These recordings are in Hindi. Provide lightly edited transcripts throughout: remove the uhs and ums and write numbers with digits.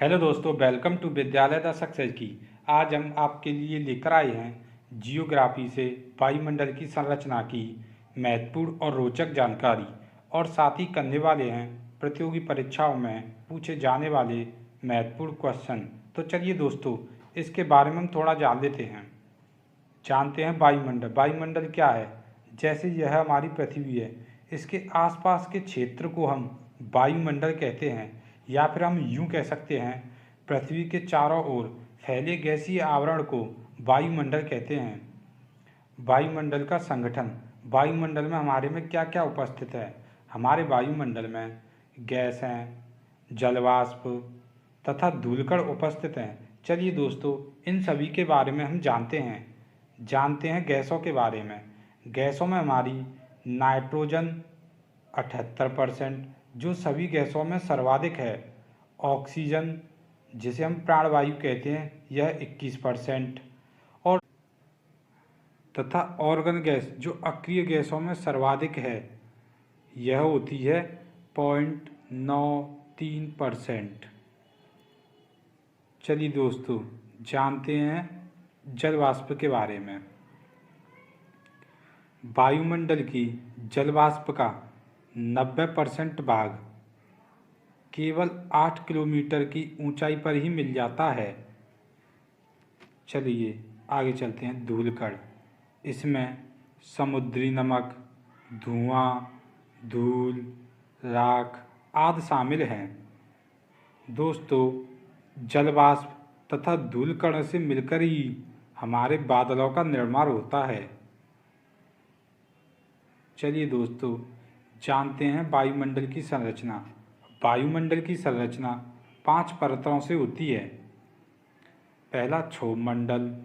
हेलो दोस्तों, वेलकम टू विद्यालय द सक्सेस की। आज हम आपके लिए लेकर आए हैं जियोग्राफी से वायुमंडल की संरचना की महत्वपूर्ण और रोचक जानकारी, और साथ ही करने वाले हैं प्रतियोगी परीक्षाओं में पूछे जाने वाले महत्वपूर्ण क्वेश्चन। तो चलिए दोस्तों, इसके बारे में हम थोड़ा जान लेते हैं। जानते हैं वायुमंडल। वायुमंडल क्या है? जैसे यह हमारी पृथ्वी है, इसके आसपास के क्षेत्र को हम वायुमंडल कहते हैं, या फिर हम यूं कह सकते हैं पृथ्वी के चारों ओर फैले गैसीय आवरण को वायुमंडल कहते हैं। वायुमंडल का संगठन। वायुमंडल में हमारे में क्या क्या उपस्थित है? हमारे वायुमंडल में गैस हैं, जलवाष्प तथा धूलकण उपस्थित हैं। चलिए दोस्तों, इन सभी के बारे में हम जानते हैं गैसों के बारे में। गैसों में हमारी नाइट्रोजन 78%, जो सभी गैसों में सर्वाधिक है। ऑक्सीजन, जिसे हम प्राणवायु कहते हैं, यह 21%। और तथा ऑर्गन गैस, जो अक्रिय गैसों में सर्वाधिक है, यह होती है 0.93%। चलिए दोस्तों, जानते हैं जलवाष्प के बारे में। वायुमंडल की जलवाष्प का 90% भाग केवल 8 किलोमीटर की ऊंचाई पर ही मिल जाता है। चलिए आगे चलते हैं। धूलकण, इसमें समुद्री नमक, धुआं, धूल, राख आदि शामिल हैं। दोस्तों, जलवाष्प तथा धूलकण से मिलकर ही हमारे बादलों का निर्माण होता है। चलिए दोस्तों, जानते हैं वायुमंडल की संरचना। वायुमंडल की संरचना 5 परतों से होती है। पहला क्षोभ मंडल,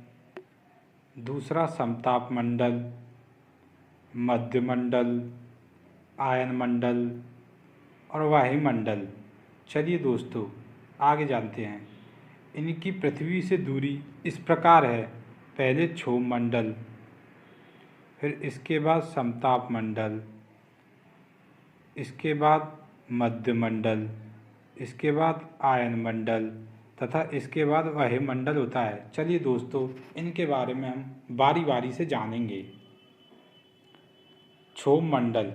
दूसरा समताप मंडल, मध्यमंडल, आयन मंडल और वायुमंडल। चलिए दोस्तों, आगे जानते हैं। इनकी पृथ्वी से दूरी इस प्रकार है। पहले क्षोभ मंडल, फिर इसके बाद समताप मंडल, इसके बाद मध्यमंडल, इसके बाद आयन मंडल तथा इसके बाद वायुमंडल होता है। चलिए दोस्तों, इनके बारे में हम बारी बारी से जानेंगे। क्षोभ मंडल,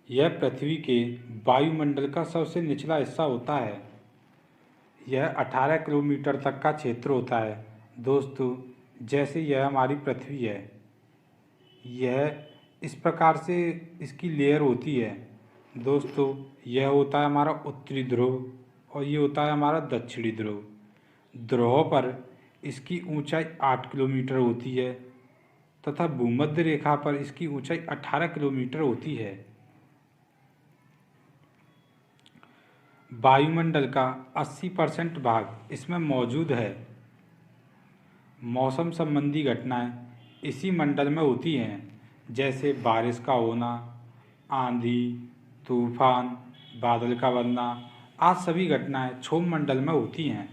यह पृथ्वी के वायुमंडल का सबसे निचला हिस्सा होता है। यह 18 किलोमीटर तक का क्षेत्र होता है। दोस्तों, जैसे यह हमारी पृथ्वी है, यह इस प्रकार से इसकी लेयर होती है। दोस्तों, यह होता है हमारा उत्तरी ध्रुव और ये होता है हमारा दक्षिणी ध्रुव। ध्रुवों पर इसकी ऊंचाई 8 किलोमीटर होती है तथा भूमध्य रेखा पर इसकी ऊंचाई 18 किलोमीटर होती है। वायुमंडल का 80% भाग इसमें मौजूद है। मौसम संबंधी घटनाएं इसी मंडल में होती हैं, जैसे बारिश का होना, आंधी, तूफान, बादल का बनना आदि सभी घटनाएं क्षोभ मंडल में होती हैं।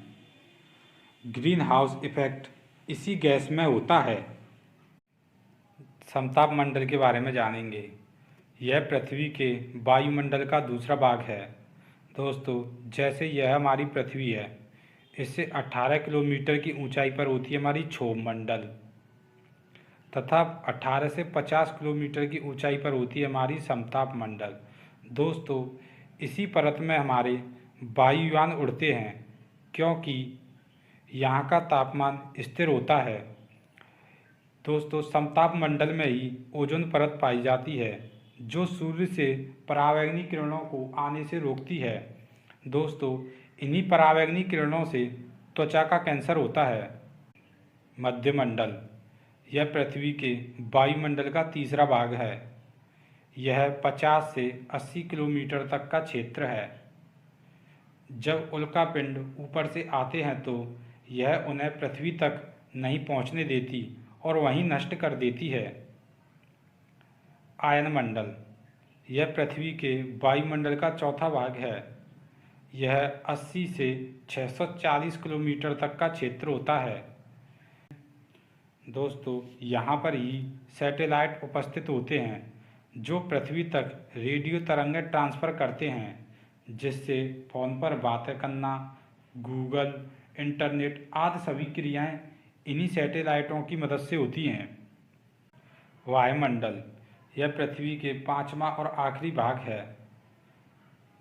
ग्रीन हाउस इफेक्ट इसी गैस में होता है। समताप मंडल के बारे में जानेंगे। यह पृथ्वी के वायुमंडल का दूसरा भाग है। दोस्तों, जैसे यह हमारी पृथ्वी है, इससे 18 किलोमीटर की ऊंचाई पर होती है हमारी क्षोभ मंडल तथा 18 से 50 किलोमीटर की ऊंचाई पर होती है हमारी समताप मंडल। दोस्तों, इसी परत में हमारे वायुयान उड़ते हैं, क्योंकि यहाँ का तापमान स्थिर होता है। दोस्तों, समताप मंडल में ही ओजोन परत पाई जाती है, जो सूर्य से परावैंगनी किरणों को आने से रोकती है। दोस्तों, इन्हीं परावैंगनी किरणों से त्वचा का कैंसर होता है। मध्यमंडल, यह पृथ्वी के वायुमंडल का तीसरा भाग है। यह 50 से 80 किलोमीटर तक का क्षेत्र है। जब उल्कापिंड ऊपर से आते हैं तो यह उन्हें पृथ्वी तक नहीं पहुंचने देती और वहीं नष्ट कर देती है। आयन मंडल, यह पृथ्वी के वायुमंडल का चौथा भाग है। यह 80 से 640 किलोमीटर तक का क्षेत्र होता है। दोस्तों, यहाँ पर ही सैटेलाइट उपस्थित होते हैं, जो पृथ्वी तक रेडियो तरंगें ट्रांसफ़र करते हैं। जिससे फ़ोन पर बातें करना, गूगल, इंटरनेट आदि सभी क्रियाएं इन्हीं सैटेलाइटों की मदद से होती हैं। वायुमंडल यह पृथ्वी के पांचवा और आखिरी भाग है।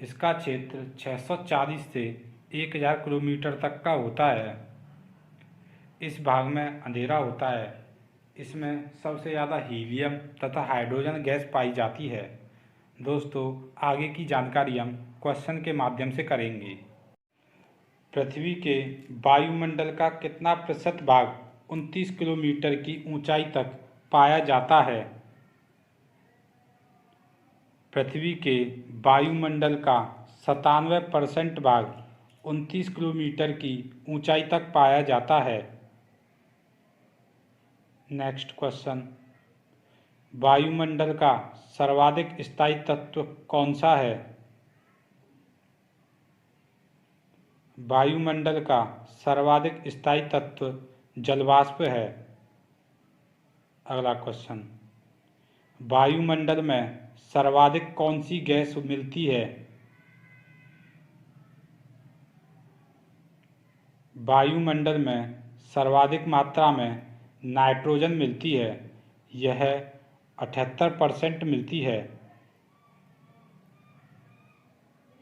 इसका क्षेत्र 640 से 1000 किलोमीटर तक का होता है। इस भाग में अंधेरा होता है। इसमें सबसे ज़्यादा हीलियम तथा हाइड्रोजन गैस पाई जाती है। दोस्तों, आगे की जानकारी हम क्वेश्चन के माध्यम से करेंगे। पृथ्वी के वायुमंडल का कितना प्रतिशत भाग 29 किलोमीटर की ऊंचाई तक पाया जाता है? पृथ्वी के वायुमंडल का 97% भाग 29 किलोमीटर की ऊंचाई तक पाया जाता है। नेक्स्ट क्वेश्चन, वायुमंडल का सर्वाधिक स्थायी तत्व कौन सा है? वायुमंडल का सर्वाधिक स्थायी तत्व जलवाष्प है। अगला क्वेश्चन, वायुमंडल में सर्वाधिक कौन सी गैस मिलती है? वायुमंडल में सर्वाधिक मात्रा में नाइट्रोजन मिलती है। यह 78% मिलती है।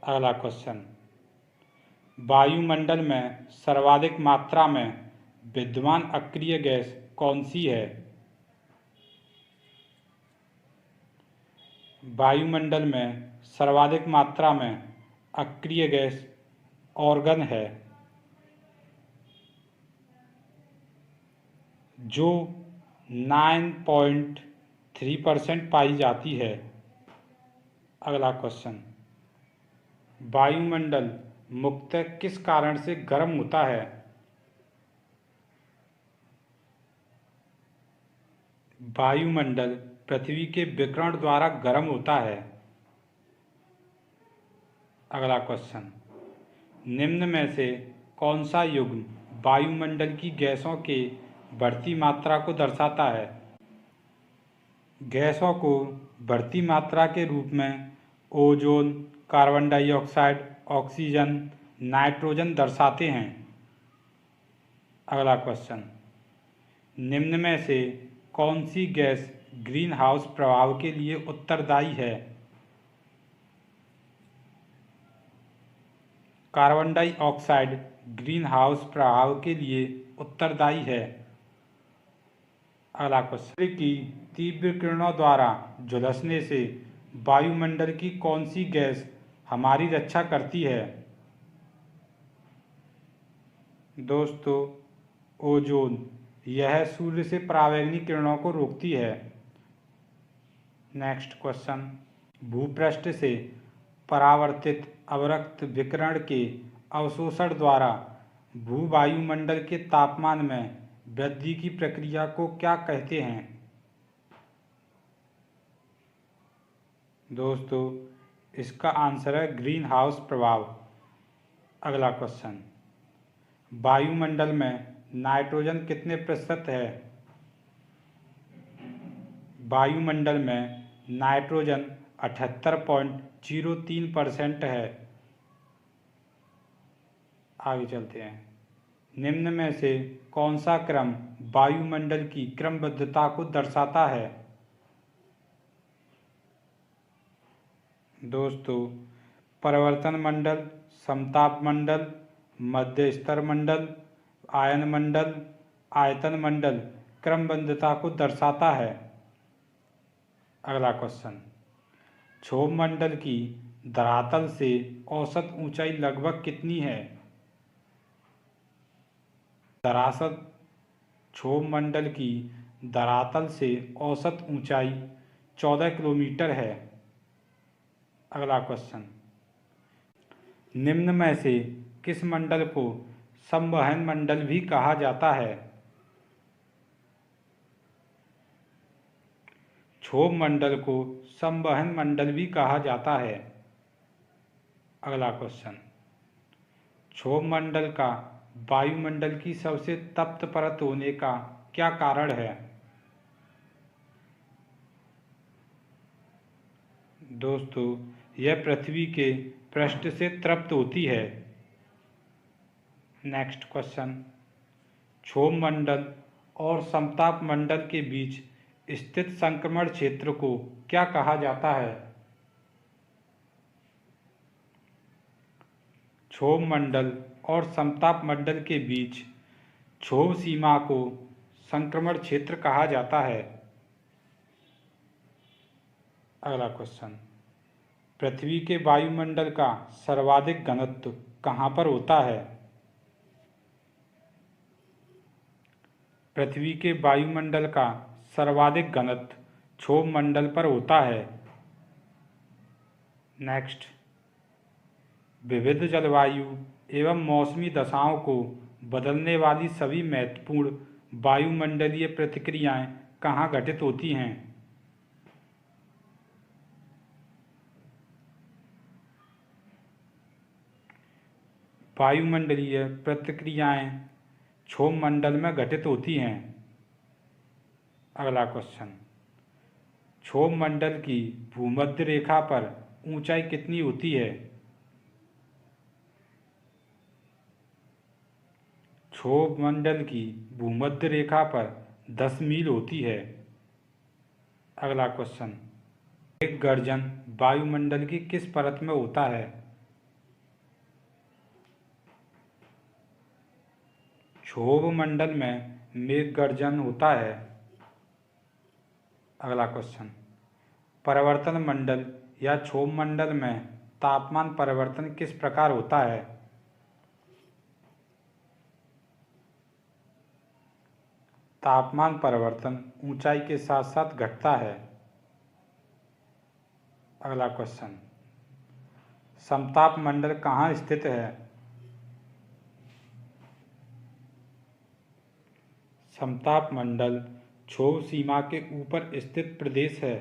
अगला क्वेश्चन, वायुमंडल में सर्वाधिक मात्रा में विद्यमान अक्रिय गैस कौन सी है? वायुमंडल में सर्वाधिक मात्रा में अक्रिय गैस ऑर्गन है, जो 9.3% पाई जाती है। अगला क्वेश्चन, वायुमंडल मुख्यतः किस कारण से गर्म होता है? वायुमंडल पृथ्वी के विकिरण द्वारा गर्म होता है। अगला क्वेश्चन, निम्न में से कौन सा युग्म वायुमंडल की गैसों के बढ़ती मात्रा को दर्शाता है? गैसों को बढ़ती मात्रा के रूप में ozone, carbon dioxide, oxygen, nitrogen दर्शाते हैं। अगला क्वेश्चन, निम्न में से कौन सी गैस ग्रीन हाउस प्रभाव के लिए उत्तरदायी है? कार्बन डाइऑक्साइड ग्रीन हाउस प्रभाव के लिए उत्तरदायी है। अगला क्वेश्चन, सूर्य की तीव्र किरणों द्वारा झुलसने से वायुमंडल की कौन सी गैस हमारी रक्षा करती है? दोस्तों, ओजोन। यह सूर्य से पराबैंगनी किरणों को रोकती है। नेक्स्ट क्वेश्चन, भूपृष्ठ से परावर्तित अवरक्त विकिरण के अवशोषण द्वारा भूवायुमंडल के तापमान में वृद्धि की प्रक्रिया को क्या कहते हैं? दोस्तों, इसका आंसर है ग्रीन हाउस प्रभाव। अगला क्वेश्चन, वायुमंडल में नाइट्रोजन कितने प्रतिशत है? वायुमंडल में नाइट्रोजन 78.03% है। आगे चलते हैं। निम्न में से कौन सा क्रम वायुमंडल की क्रमबद्धता को दर्शाता है? दोस्तों, परिवर्तन मंडल, समताप मंडल, मध्य स्तर मंडल, आयन मंडल, आयतन मंडल क्रमबद्धता को दर्शाता है। अगला क्वेश्चन, क्षोभ मंडल की धरातल से औसत ऊंचाई लगभग कितनी है? दरअसल क्षोभ मंडल की धरातल से औसत ऊंचाई 14 किलोमीटर है। अगला क्वेश्चन, निम्न में से किस मंडल को संवहन मंडल भी कहा जाता है? क्षोभ मंडल को संवहन मंडल भी कहा जाता है। अगला क्वेश्चन, क्षोभ मंडल का वायुमंडल की सबसे तप्त परत होने का क्या कारण है? दोस्तों, यह पृथ्वी के पृष्ठ से तृप्त होती है? नेक्स्ट क्वेश्चन, क्षोभ मंडल और समताप मंडल के बीच स्थित संक्रमण क्षेत्र को क्या कहा जाता है? क्षोभ मंडल और समताप मंडल के बीच क्षोभ सीमा को संक्रमण क्षेत्र कहा जाता है। अगला क्वेश्चन, पृथ्वी के वायुमंडल का सर्वाधिक घनत्व कहाँ पर होता है? पृथ्वी के वायुमंडल का सर्वाधिक घनत्व क्षोभ मंडल पर होता है। नेक्स्ट, विविध जलवायु एवं मौसमी दशाओं को बदलने वाली सभी महत्वपूर्ण वायुमंडलीय प्रतिक्रियाएं कहाँ घटित होती हैं? वायुमंडलीय प्रतिक्रियाएं क्षोभ मंडल में घटित होती हैं। अगला क्वेश्चन, क्षोभ मंडल की भूमध्य रेखा पर ऊंचाई कितनी होती है? क्षोभ मंडल की भूमध्य रेखा पर 10 मील होती है। अगला क्वेश्चन, मेघ गर्जन वायुमंडल की किस परत में होता है? क्षोभ मंडल में मेघ गर्जन होता है। अगला क्वेश्चन, परिवर्तन मंडल या क्षोभ मंडल में तापमान परिवर्तन किस प्रकार होता है? तापमान परिवर्तन ऊंचाई के साथ साथ घटता है। अगला क्वेश्चन, समताप मंडल कहाँ स्थित है? समताप मंडल क्षोभ सीमा के ऊपर स्थित प्रदेश है।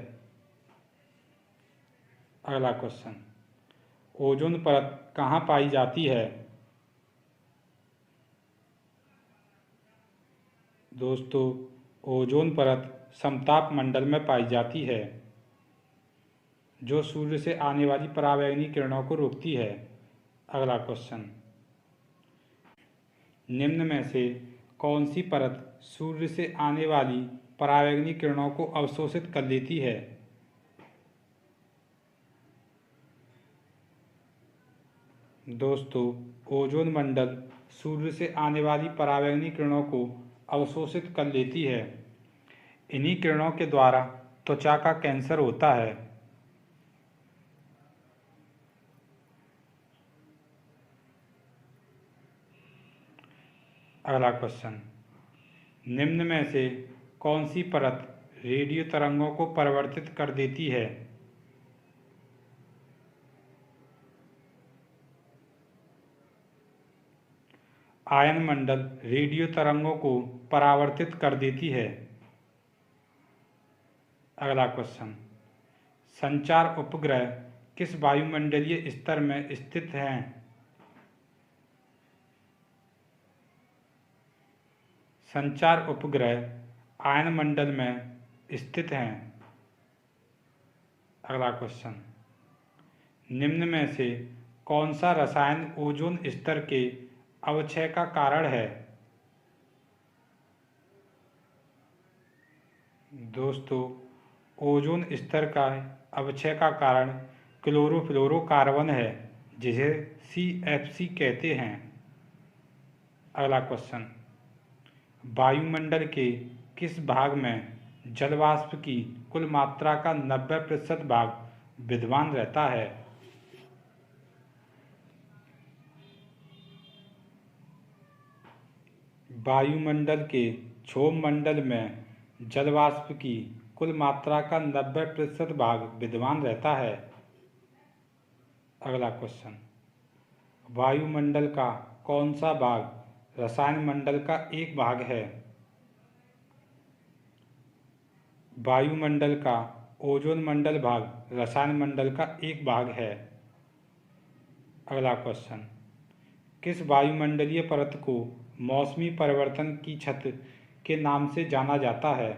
अगला क्वेश्चन, ओजोन परत कहाँ पाई जाती है? दोस्तों, ओजोन परत समताप मंडल में पाई जाती है, जो सूर्य से आने वाली पराबैंगनी किरणों को रोकती है। अगला क्वेश्चन, निम्न में से कौन सी परत सूर्य से आने वाली पराबैंगनी किरणों को अवशोषित कर लेती है? दोस्तों, ओजोन मंडल सूर्य से आने वाली पराबैंगनी किरणों को अवशोषित कर लेती है। इन्हीं किरणों के द्वारा त्वचा का कैंसर होता है। अगला क्वेश्चन, निम्न में से कौन सी परत रेडियो तरंगों को परिवर्तित कर देती है? आयन मंडल रेडियो तरंगों को परावर्तित कर देती है। अगला क्वेश्चन, संचार उपग्रह किस वायुमंडलीय स्तर में स्थित हैं? संचार उपग्रह आयन मंडल में स्थित हैं। अगला क्वेश्चन, निम्न में से कौन सा रसायन ओजोन स्तर के अवक्षय का कारण है? दोस्तों, ओजोन स्तर का अवक्षय का कारण क्लोरोफ्लोरोकार्बन है, जिसे CFC कहते हैं। अगला क्वेश्चन, वायुमंडल के किस भाग में जल वाष्प की कुल मात्रा का 90% भाग विद्यमान रहता है? वायुमंडल के क्षोभ मंडल में जल वाष्प की कुल मात्रा का 90% भाग विद्यमान रहता है। अगला क्वेश्चन, वायुमंडल का कौन सा भाग रसायन मंडल का एक भाग है? वायुमंडल का ओजोन मंडल भाग रसायन मंडल का एक भाग है। अगला क्वेश्चन, किस वायुमंडलीय परत को मौसमी परिवर्तन की छत के नाम से जाना जाता है?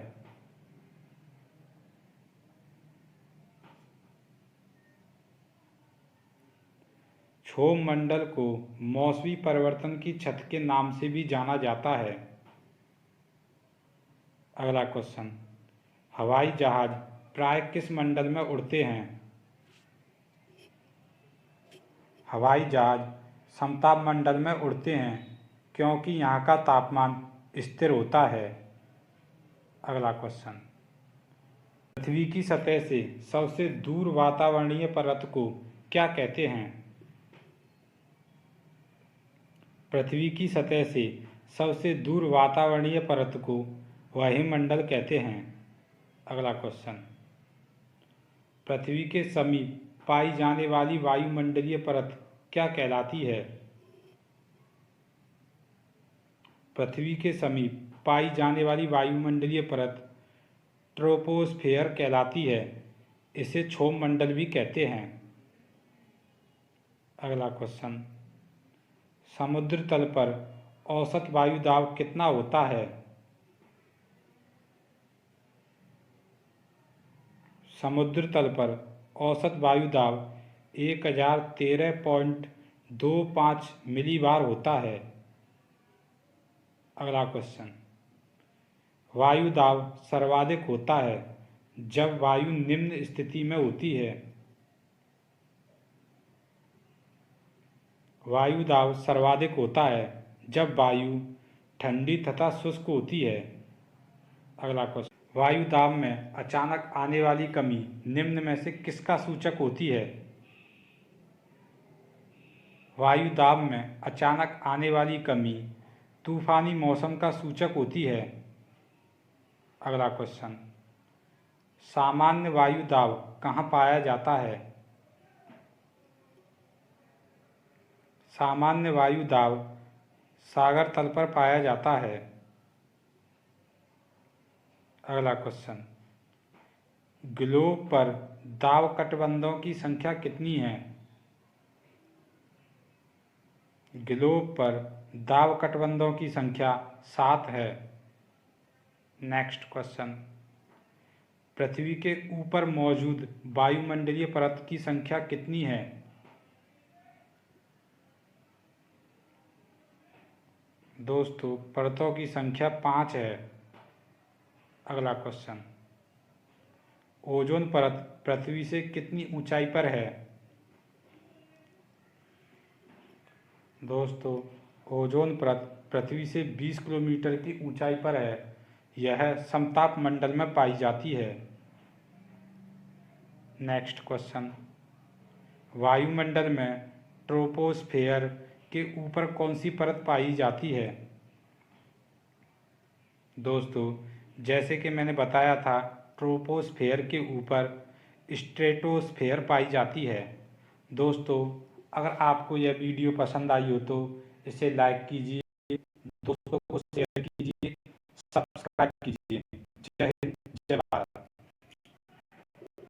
क्षोभ मंडल को मौसमी परिवर्तन की छत के नाम से भी जाना जाता है। अगला क्वेश्चन, हवाई जहाज प्राय किस मंडल में उड़ते हैं? हवाई जहाज समताप मंडल में उड़ते हैं क्योंकि यहाँ का तापमान स्थिर होता है। अगला क्वेश्चन, पृथ्वी की सतह से सबसे दूर वातावरणीय परत को क्या कहते हैं? पृथ्वी की सतह से सबसे दूर वातावरणीय परत को वायुमंडल कहते हैं। अगला क्वेश्चन, पृथ्वी के समीप पाई जाने वाली वायुमंडलीय परत क्या कहलाती है? पृथ्वी के समीप पाई जाने वाली वायुमंडलीय परत ट्रोपोस्फेयर कहलाती है। इसे क्षोभ मंडल भी कहते हैं। अगला क्वेश्चन, समुद्र तल पर औसत वायु दाब कितना होता है? समुद्र तल पर औसत वायु दाब 1013.25 मिलीबार होता है। अगला क्वेश्चन, वायु दाब सर्वाधिक होता है जब वायु निम्न स्थिति में होती है। वायु दाब सर्वाधिक होता है जब वायु ठंडी तथा शुष्क होती है। अगला क्वेश्चन, वायु दाब में अचानक आने वाली कमी निम्न में से किसका सूचक होती है? वायु दाब में अचानक आने वाली कमी तूफानी मौसम का सूचक होती है। अगला क्वेश्चन, सामान्य वायु दाब कहाँ पाया जाता है? सामान्य वायु दाब सागर तल पर पाया जाता है। अगला क्वेश्चन, ग्लोब पर दाब कटबंधों की संख्या कितनी है? ग्लोब पर दाब कटबंधों की संख्या 7 है। नेक्स्ट क्वेश्चन, पृथ्वी के ऊपर मौजूद वायुमंडलीय परत की संख्या कितनी है? दोस्तों, परतों की संख्या 5 है। अगला क्वेश्चन, ओजोन परत पृथ्वी से कितनी ऊंचाई पर है? दोस्तों, ओजोन परत पृथ्वी से 20 किलोमीटर की ऊंचाई पर है। यह समताप मंडल में पाई जाती है। नेक्स्ट क्वेश्चन, वायुमंडल में ट्रोपोस्फेयर के ऊपर कौन सी परत पाई जाती है? दोस्तों, जैसे कि मैंने बताया था, ट्रोपोस्फेयर के ऊपर स्ट्रेटोस्फेयर पाई जाती है। दोस्तों, अगर आपको यह वीडियो पसंद आई हो तो इसे लाइक कीजिए, दोस्तों को शेयर कीजिए, सब्सक्राइब कीजिए।